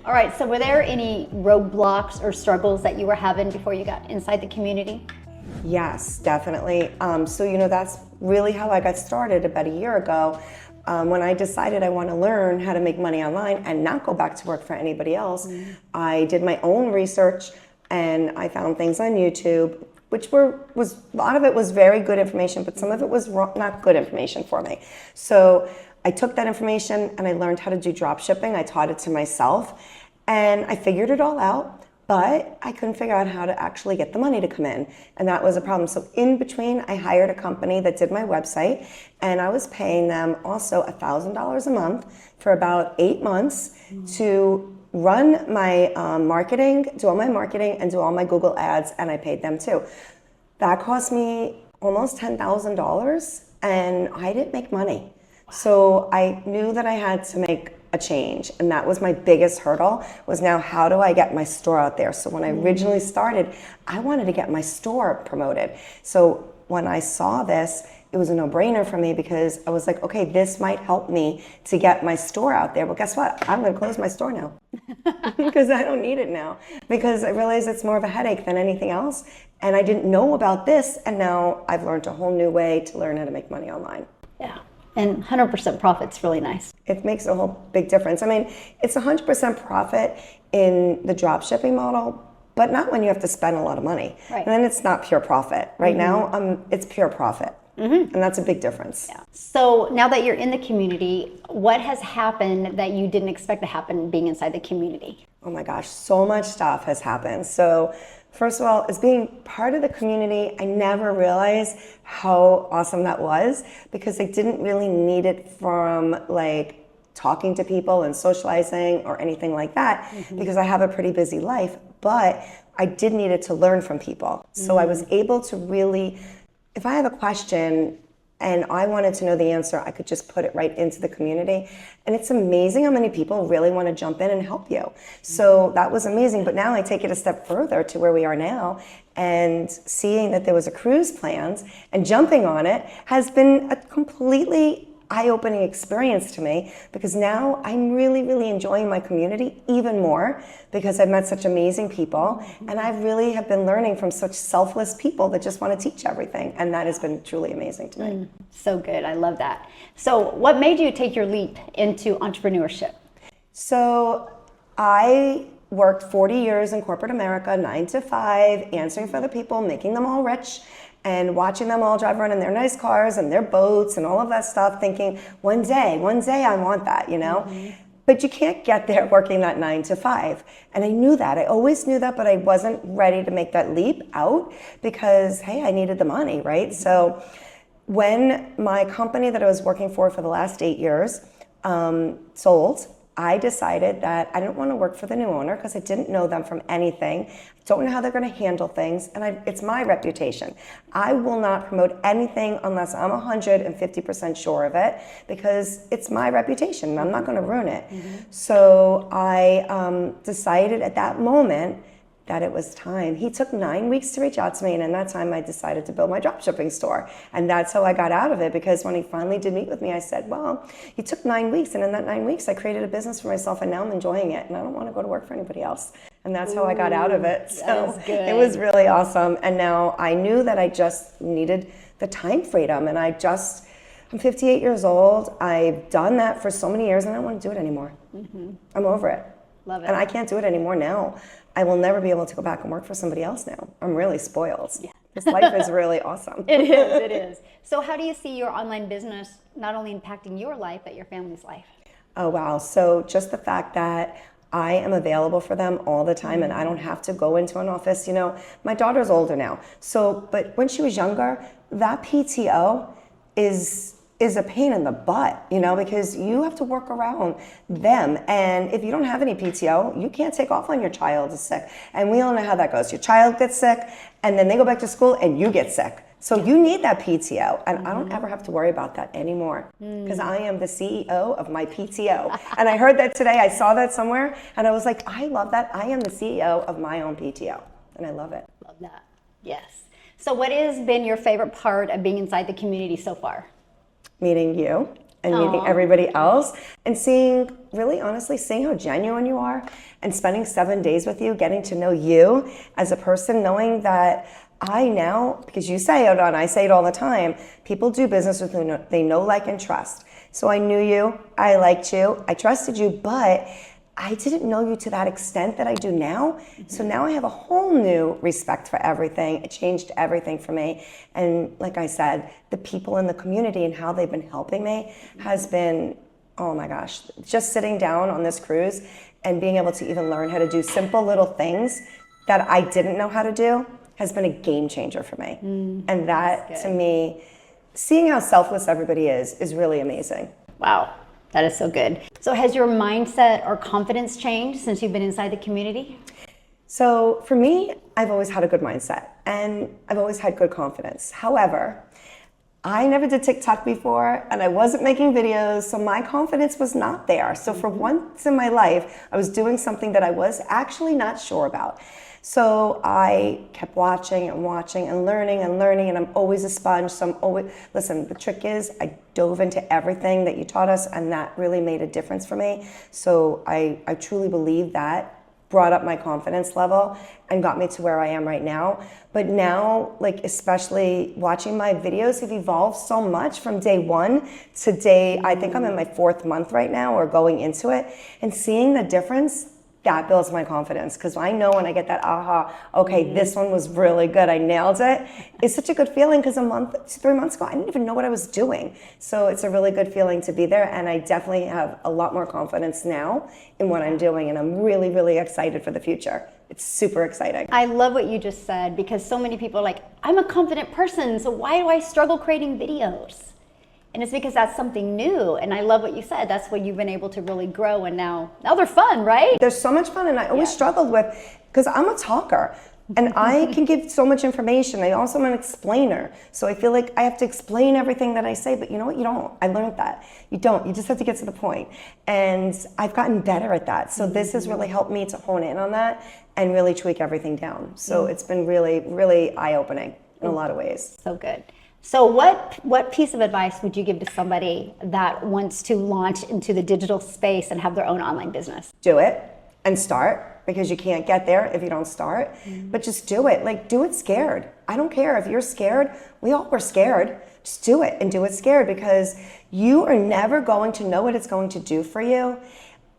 All right, so were there any roadblocks or struggles that you were having before you got inside the community? Yes, definitely. So that's really how I got started about a year ago. When I decided I want to learn how to make money online and not go back to work for anybody else, I did my own research and I found things on YouTube, which was a lot of it was very good information, but some of it was not good information for me. So I took that information and I learned how to do drop shipping. I taught it to myself and I figured it all out. But I couldn't figure out how to actually get the money to come in. And that was a problem. So in between, I hired a company that did my website and I was paying them also $1,000 a month for about 8 months to run my marketing, do all my marketing and do all my Google ads, and I paid them too. That cost me almost $10,000 and I didn't make money. So I knew that I had to make a change, and that was my biggest hurdle, was now how do I get my store out there? So when I originally started, I wanted to get my store promoted. So when I saw this, it was a no-brainer for me because I was like, okay, this might help me to get my store out there. But guess what? I'm going to close my store now because I don't need it now, because I realized it's more of a headache than anything else. And I didn't know about this, and now I've learned a whole new way to learn how to make money online. Yeah. And 100% profit's really nice. It makes a whole big difference. I mean, it's 100% profit in the drop shipping model, but not when you have to spend a lot of money. Right. And then it's not pure profit. Right now, it's pure profit. And that's a big difference. Yeah. So now that you're in the community, what has happened that you didn't expect to happen being inside the community? Oh my gosh, so much stuff has happened. So first of all, as being part of the community, I never realized how awesome that was, because I didn't really need it from like talking to people and socializing or anything like that, because I have a pretty busy life, but I did need it to learn from people. So I was able to really, if I have a question and I wanted to know the answer, I could just put it right into the community. And it's amazing how many people really want to jump in and help you. So that was amazing. But now I take it a step further to where we are now, and seeing that there was a cruise planned and jumping on it has been a completely eye-opening experience to me, because now I'm really, really enjoying my community even more because I've met such amazing people, and I really have been learning from such selfless people that just want to teach everything, and that has been truly amazing to me. So good. I love that. So what made you take your leap into entrepreneurship? So I worked 40 years in corporate America, 9 to 5, answering for the people, making them all rich, and watching them all drive around in their nice cars and their boats and all of that stuff, thinking, one day I want that, you know? But you can't get there working that 9 to 5. And I knew that. I always knew that, but I wasn't ready to make that leap out because, hey, I needed the money, right? So when my company that I was working for the last 8 years sold, I decided that I didn't want to work for the new owner because I didn't know them from anything. Don't know how they're going to handle things, and it's my reputation. I will not promote anything unless I'm 150% sure of it, because it's my reputation. I'm not going to ruin it. So I decided at that moment that it was time. He took 9 weeks to reach out to me, and in that time I decided to build my dropshipping store. And that's how I got out of it, because when he finally did meet with me, I said, well, you took 9 weeks, and in that 9 weeks I created a business for myself, and now I'm enjoying it, and I don't want to go to work for anybody else. And that's how I got out of it. So it was really awesome. And now I knew that I just needed the time freedom, and I'm 58 years old. I've done that for so many years, and I don't want to do it anymore. I'm over it. Love it. And I can't do it anymore now. I will never be able to go back and work for somebody else now. I'm really spoiled. Yeah. This life is really awesome. It is, it is. So how do you see your online business not only impacting your life, but your family's life? Oh, wow. So just the fact that I am available for them all the time, and I don't have to go into an office. You know, my daughter's older now. So, but when she was younger, that PTO is a pain in the butt, you know, because you have to work around them. And if you don't have any PTO, you can't take off when your child is sick. And we all know how that goes. Your child gets sick, and then they go back to school, and you get sick. So you need that PTO. And I don't ever have to worry about that anymore, because I am the CEO of my PTO. And I heard that today. I saw that somewhere, and I was like, I love that. I am the CEO of my own PTO, and I love it. Love that. Yes. So what has been your favorite part of being inside the community so far? Meeting you and meeting Aw. everybody else and seeing, really honestly, seeing how genuine you are and spending 7 days with you, getting to know you as a person, knowing that I now, because you say it and I say it all the time, people do business with who they know, like, and trust. So I knew you, I liked you, I trusted you, but I didn't know you to that extent that I do now. So now I have a whole new respect for everything. It changed everything for me. And like I said, the people in the community and how they've been helping me has been, oh my gosh, just sitting down on this cruise and being able to even learn how to do simple little things that I didn't know how to do has been a game changer for me. And that, to me, seeing how selfless everybody is really amazing. Wow, that is so good. So has your mindset or confidence changed since you've been inside the community? So for me, I've always had a good mindset and I've always had good confidence. However, I never did TikTok before and I wasn't making videos, so my confidence was not there. So for once in my life, I was doing something that I was actually not sure about. So I kept watching and watching and learning, and I'm always a sponge. So I'm always, listen, the trick is I dove into everything that you taught us, and that really made a difference for me. So I truly believe that brought up my confidence level and got me to where I am right now. But now, like, especially watching my videos have evolved so much from day one to day, I think I'm in my 4th month right now or going into it, and seeing the difference, that builds my confidence, because I know when I get that aha, okay, this one was really good, I nailed it. It's such a good feeling, because 3 months ago, I didn't even know what I was doing. So it's a really good feeling to be there, and I definitely have a lot more confidence now in what I'm doing, and I'm really, really excited for the future. It's super exciting. I love what you just said, because so many people are like, I'm a confident person, so why do I struggle creating videos? And it's because that's something new. And I love what you said. That's when you've been able to really grow. And now they're fun, right? They're so much fun. And I always struggled with, because I'm a talker and I can give so much information. I also am an explainer. So I feel like I have to explain everything that I say, but you know what? You don't. I learned that. You don't. You just have to get to the point. And I've gotten better at that. So this has really helped me to hone in on that and really tweak everything down. So it's been really, really eye-opening in a lot of ways. So good. So what piece of advice would you give to somebody that wants to launch into the digital space and have their own online business? Do it and start, because you can't get there if you don't start. But just do it. Like, do it scared. I don't care if you're scared. We all were scared. Just do it, and do it scared, because you are never going to know what it's going to do for you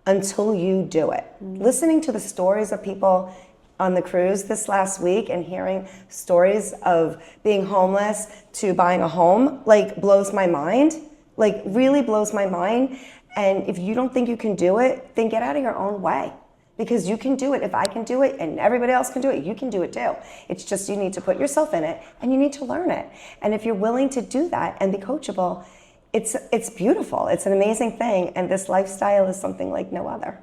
until you do it. Listening to the stories of people on the cruise this last week and hearing stories of being homeless to buying a home, like, blows my mind, like, really blows my mind. And if you don't think you can do it, then get out of your own way, because you can do it. If I can do it and everybody else can do it, you can do it too. It's just, you need to put yourself in it and you need to learn it. And if you're willing to do that and be coachable, it's beautiful. It's an amazing thing. And this lifestyle is something like no other.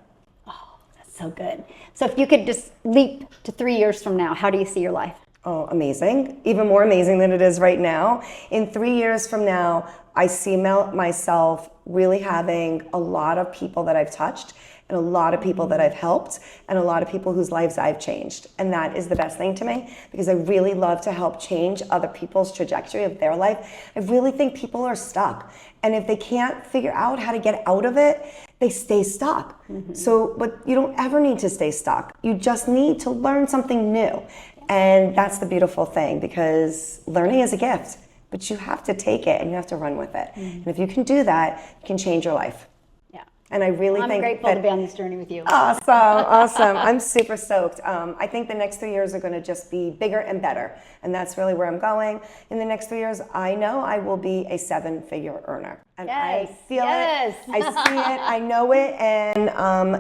So good. So if you could just leap to 3 years from now, how do you see your life? Oh, amazing. Even more amazing than it is right now. In 3 years from now, I see myself really having a lot of people that I've touched, and a lot of people that I've helped, and a lot of people whose lives I've changed. And that is the best thing to me, because I really love to help change other people's trajectory of their life. I really think people are stuck. And if they can't figure out how to get out of it, they stay stuck. So, but you don't ever need to stay stuck. You just need to learn something new. And that's the beautiful thing, because learning is a gift, but you have to take it and you have to run with it. And if you can do that, you can change your life. Yeah. And I really I'm think grateful to be on this journey with you. Awesome. I'm super stoked. I think the next 3 years are going to just be bigger and better. And that's really where I'm going. In the next 3 years, I know I will be a 7-figure earner. And I feel it. I see it. I know it. And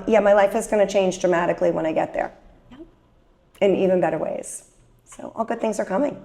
yeah, my life is going to change dramatically when I get there. In even better ways. So all good things are coming.